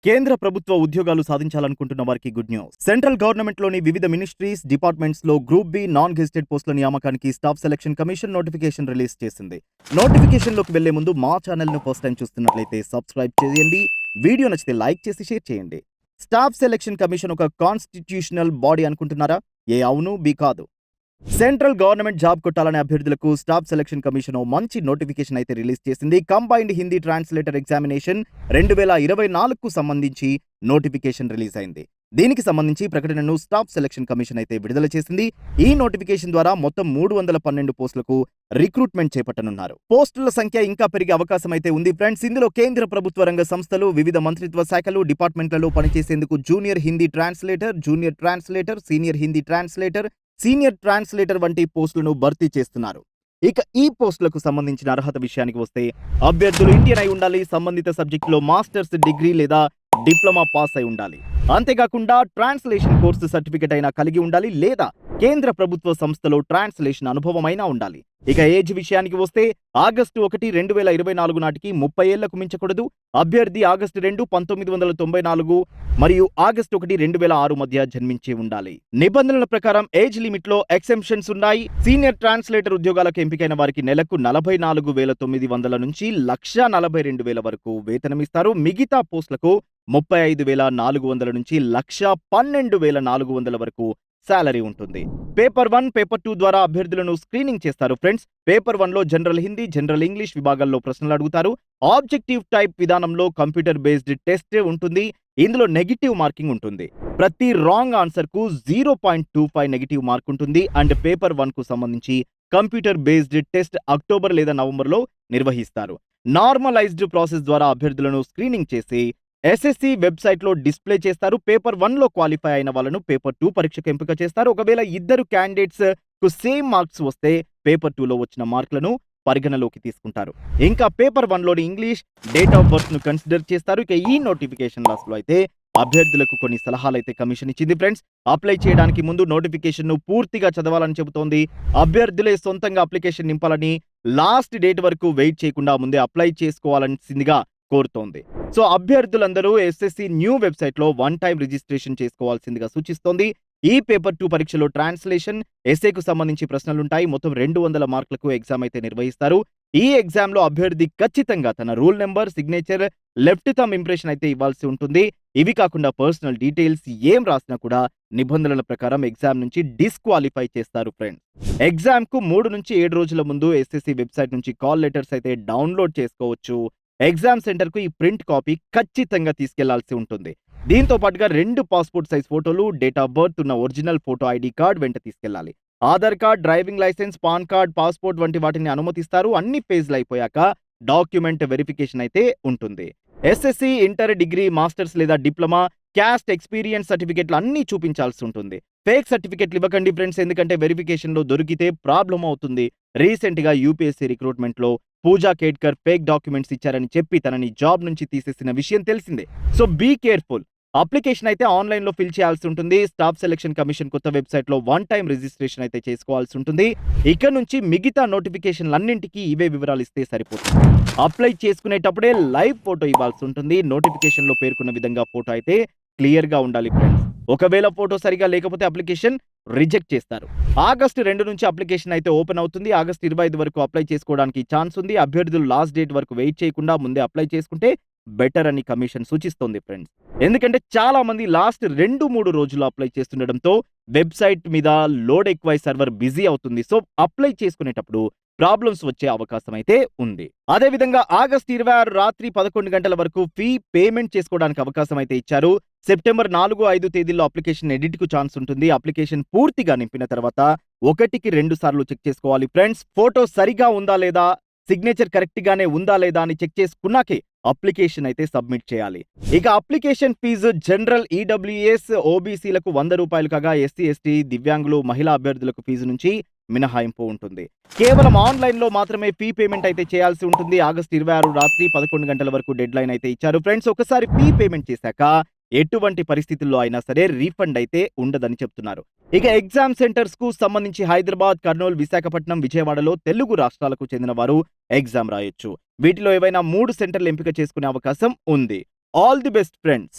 కేంద్ర ప్రభుత్వ ఉద్యోగాలు సాధించాలనుకుంటున్న వారికి గుడ్ న్యూస్. సెంట్రల్ గవర్నమెంట్ లోని వివిధ మినిస్ట్రీస్, డిపార్ట్మెంట్స్ లో గ్రూప్ బి నాన్ గెజిటెడ్ పోస్టుల నియామకానికి staff selection commission notification release చేసింది. నోటిఫికేషన్ లోకి వెళ్లే ముందు మా ఛానల్ ను ఫస్ట్ టైం చూస్తున్నట్లయితే సబ్స్క్రైబ్ చేయండి. వీడియో నచ్చితే లైక్ చేసి షేర్ చేయండి. స్టాఫ్ సెలక్షన్ కమిషన్ ఒక కాన్స్టిట్యూషనల్ బాడీ అనుకుంటున్నారా? ఏ అవును, బి కాదు. సెంట్రల్ గవర్నమెంట్ జాబ్ కొట్టాలనే అభ్యర్థులకు స్టాఫ్ సెలక్షన్ కమిషన్ మంచి నోటిఫికేషన్ అయితే రిలీజ్ చేసింది. కంబైన్డ్ హిందీ ట్రాన్స్లేటర్ ఎగ్జామినేషన్ 2024కు సంబంధించి నోటిఫికేషన్ రిలీజ్ అయింది. దీనికి సంబంధించి ప్రకటనను స్టాఫ్ సెలక్షన్ కమిషన్ అయితే విడుదల చేసింది. ఈ నోటిఫికేషన్ ద్వారా మొత్తం 312 పోస్టులకు రిక్రూట్మెంట్ చేపట్టనున్నారు. పోస్టుల సంఖ్య ఇంకా పెరిగే అవకాశం అయితే ఉంది ఫ్రెండ్స్. ఇందులో కేంద్ర ప్రభుత్వ రంగ సంస్థలు, వివిధ మంత్రిత్వ శాఖలు, డిపార్ట్మెంట్లలో పనిచేసేందుకు junior Hindi translator, junior translator, senior Hindi translator, senior translator వంటి పోస్టులను భర్తీ చేస్తున్నారు. ఇక ఈ పోస్టులకు సంబంధించిన అర్హత విషయానికి వస్తే అభ్యర్థులు ఇండియన్ అయి ఉండాలి, సంబంధిత సబ్జెక్టులో మాస్టర్స్ డిగ్రీ లేదా డిప్లొమా పాస్ అయి ఉండాలి. అంతేకాకుండా ట్రాన్స్లేషన్ కోర్సు సర్టిఫికెట్ అయినా కలిగి ఉండాలి లేదా కేంద్ర ప్రభుత్వ సంస్థలో ట్రాన్స్లేషన్ అనుభవం అయినా ఉండాలి. ఇక ఏజ్ విషయానికి వస్తే ఆగస్టు 1, 2024 నాటికి 30 ఏళ్లకు మించకూడదు. అభ్యర్థి ఆగస్టు 2, 1994 మరియు ఆగస్టు 1, 2006 మధ్య జన్మించి ఉండాలి. నిబంధనల ప్రకారం ఏజ్ లిమిట్ లో ఎక్సెంప్షన్స్ ఉన్నాయి. సీనియర్ ట్రాన్స్లేటర్ ఉద్యోగాలకు ఎంపికైన వారికి నెలకు 44,900 నుంచి 1,42,000 వరకు వేతనమిస్తారు. మిగతా పోస్టులకు 35,400 నుంచి 1,12,400 వరకు సాలరీ ఉంటుంది. పేపర్ 1, పేపర్ 2 ద్వారా అభ్యర్థులను స్క్రీనింగ్ చేస్తారు ఫ్రెండ్స్. పేపర్ 1 లో జనరల్ హిందీ, జనరల్ ఇంగ్లీష్ విభాగాల్లో ప్రశ్నలు అడుగుతారు. ఆబ్జెక్టివ్ టైప్ విధానంలో కంప్యూటర్ బేస్డ్ టెస్ట్ ఉంటుంది. ఇందులో నెగిటివ్ మార్కింగ్ ఉంటుంది. ప్రతి రాంగ్ ఆన్సర్ కు 0.25 నెగిటివ్ మార్క్ ఉంటుంది. అండ్ పేపర్ 1 కు సంబంధించి కంప్యూటర్ బేస్డ్ టెస్ట్ అక్టోబర్ లేదా నవంబర్ లో నిర్వహిస్తారు. నార్మలైజ్డ్ ప్రాసెస్ ద్వారా అభ్యర్థులను స్క్రీనింగ్ చేసి ఎస్ఎస్సి వెబ్సైట్ లో డిస్ప్లే చేస్తారు. పేపర్ 1 లో క్వాలిఫై అయిన వాళ్ళను పేపర్ 2 పరీక్షకు ఎంపిక చేస్తారు. ఒకవేళ ఇద్దరు క్యాండిడేట్స్ కు సేమ్ మార్క్స్ వస్తే పేపర్ 2 లో వచ్చిన మార్కులను పరిగణలోకి తీసుకుంటారు. ఇంకా పేపర్ 1 లోని ఇంగ్లీష్, డేట్ ఆఫ్ బర్త్ ను కన్సిడర్ చేస్తారు. ఇక ఈ నోటిఫికేషన్ లాస్ట్ లో అయితే అభ్యర్థులకు కొన్ని సలహాలు అయితే కమిషన్ ఇచ్చింది ఫ్రెండ్స్. అప్లై చేయడానికి ముందు నోటిఫికేషన్ ను పూర్తిగా చదవాలని చెబుతోంది. అభ్యర్థులే సొంతంగా అప్లికేషన్ నింపాలని, లాస్ట్ డేట్ వరకు వెయిట్ చేయకుండా ముందే అప్లై చేసుకోవాల్సిందిగా కోరుతోంది. సో అభ్యర్థులందరూ ఎస్ఎస్సి న్యూ వెబ్సైట్ లో 1 టైం రిజిస్ట్రేషన్ చేసుకోవాల్సిందిగా సూచిస్తోంది. ఈ పేపర్ 2 పరీక్షలో ట్రాన్స్లేషన్, ఎస్ఏకు సంబంధించి ప్రశ్నలుంటాయి. మొత్తం 200 మార్కులకు ఎగ్జామ్ అయితే నిర్వహిస్తారు. ఈ ఎగ్జామ్ లో అభ్యర్థి ఖచ్చితంగా తన rule number, signature, left thumb impression అయితే ఇవ్వాల్సి ఉంటుంది. ఇవి కాకుండా పర్సనల్ డీటెయిల్స్ ఏం రాసినా కూడా నిబంధనల ప్రకారం ఎగ్జామ్ నుంచి డిస్క్వాలిఫై చేస్తారు ఫ్రెండ్స్. ఎగ్జామ్ కు 3 నుంచి 7 రోజుల ముందు ఎస్ఎస్సి వెబ్సైట్ నుంచి కాల్ లెటర్స్ అయితే డౌన్లోడ్ చేసుకోవచ్చు. ఎగ్జామ్ సెంటర్ కు ఈ ప్రింట్ కాపీ ఖచ్చితంగా తీసుకెళ్లాల్సి ఉంటుంది. దీంతో పాటుగా 2 పాస్పోర్ట్ సైజ్ ఫోటోలు, డేట్ ఆఫ్ బర్త్ ఉన్న ఒరిజినల్ ఫోటో ఐడి కార్డ్ వెంట తీసుకెళ్లాలి. Aadhaar card, driving licence, PAN card, passport వంటి వాటిని అనుమతిస్తారు. అన్ని పేజ్లు అయిపోయాక డాక్యుమెంట్ వెరిఫికేషన్ అయితే ఉంటుంది. ఎస్ఎస్సి, ఇంటర్, డిగ్రీ, మాస్టర్స్ లేదా డిప్లొమా, క్యాస్ట్, ఎక్స్పీరియన్స్ సర్టిఫికెట్లు అన్ని చూపించాల్సి ఉంటుంది. ఫేక్ సర్టిఫికెట్లు ఇవ్వకండి ఫ్రెండ్స్, ఎందుకంటే వెరిఫికేషన్ లో దొరికితే ప్రాబ్లం అవుతుంది. రీసెంట్ గా యూపీఎస్సీ రిక్రూట్మెంట్ లో పూజా కేట్కర్ ఫేక్ డాక్యుమెంట్స్ ఇచ్చారని చెప్పి తనని జాబ్ నుంచి తీసేసిన విషయం తెలిసిందే. So be careful. అప్లికేషన్ అయితే ఆన్లైన్ లో ఫిల్ చేయాల్సి ఉంటుంది. స్టాఫ్ సెలక్షన్ కమిషన్ కొత్త వెబ్సైట్ లో 1 టైం రిజిస్ట్రేషన్ అయితే చేసుకోవాల్సి ఉంటుంది. ఇక నుంచి మిగతా నోటిఫికేషన్లన్నింటికి ఇవే వివరాలు ఇస్తే సరిపోతుంది. అప్లై చేసుకునేటప్పుడే లైవ్ ఫోటో ఇవ్వాల్సి ఉంటుంది. నోటిఫికేషన్ లో పేర్కొన్న విధంగా ఫోటో అయితే క్లియర్ గా ఉండాలి ఫ్రెండ్స్. ఒకవేళ ఫోటో సరిగా లేకపోతే అప్లికేషన్ రిజెక్ట్ చేస్తారు. ఆగస్టు 2 నుంచి అప్లికేషన్ అయితే ఓపెన్ అవుతుంది. ఆగస్టు 25 వరకు అప్లై చేసుకోవడానికి ఛాన్స్ ఉంది. అభ్యర్థులు లాస్ట్ డేట్ వరకు వెయిట్ చేయకుండా ముందే అప్లై చేసుకుంటే బెటర్ అని కమిషన్ సూచిస్తోంది ఫ్రెండ్స్. ఎందుకంటే చాలా మంది లాస్ట్ 2-3 రోజులు అప్లై చేస్తుండటంతో వెబ్సైట్ మీద లోడ్ ఎక్కువై సర్వర్ బిజీ అవుతుంది. సో అప్లై చేసుకునేటప్పుడు ప్రాబ్లమ్స్ వచ్చే అవకాశం అయితే ఉంది. అదే విధంగా ఆగస్టు 26 రాత్రి 11 గంటల వరకు ఫీ పేమెంట్ చేసుకోవడానికి అవకాశం అయితే ఇచ్చారు. సెప్టెంబర్ 4, 5 తేదీల్లో అప్లికేషన్ ఎడిట్ కు ఛాన్స్ ఉంటుంది. అప్లికేషన్ పూర్తిగా నింపిన తర్వాత 1కి 2 సార్లు చెక్ చేసుకోవాలి ఫ్రెండ్స్. ఫోటో సరిగా ఉందా లేదా, సిగ్నేచర్ కరెక్ట్ గానే ఉందా లేదా అని చెక్ చేసుకున్నాకే అప్లికేషన్ అయితే సబ్మిట్ చేయాలి. ఇక అప్లికేషన్ ఫీజు జనరల్, ఈడబ్ల్యూఎస్, ఓబీసీలకు 100 రూపాయలు కాగా ఎస్సీ, ఎస్టీ, దివ్యాంగులు, మహిళా అభ్యర్థులకు ఫీజు నుంచి మినహాయింపు ఉంటుంది. కేవలం ఆన్లైన్ లో మాత్రమే ఫీ పేమెంట్ అయితే చేయాల్సి ఉంటుంది. ఆగస్టు 26 రాత్రి 11 గంటల వరకు డెడ్ లైన్ అయితే ఇచ్చారు ఫ్రెండ్స్. ఒకసారి ఫీ పేమెంట్ చేశాక ఎటువంటి పరిస్థితుల్లో అయినా సరే రీఫండ్ అయితే ఉండదని చెప్తున్నారు. ఇక ఎగ్జామ్ సెంటర్స్ కు సంబంధించి హైదరాబాద్, కర్నూలు, విశాఖపట్నం, విజయవాడలో తెలుగు రాష్ట్రాలకు చెందిన వారు ఎగ్జామ్ రాయొచ్చు. వీటిలో ఏవైనా 3 సెంటర్లు ఎంపిక చేసుకునే అవకాశం ఉంది. All the best friends.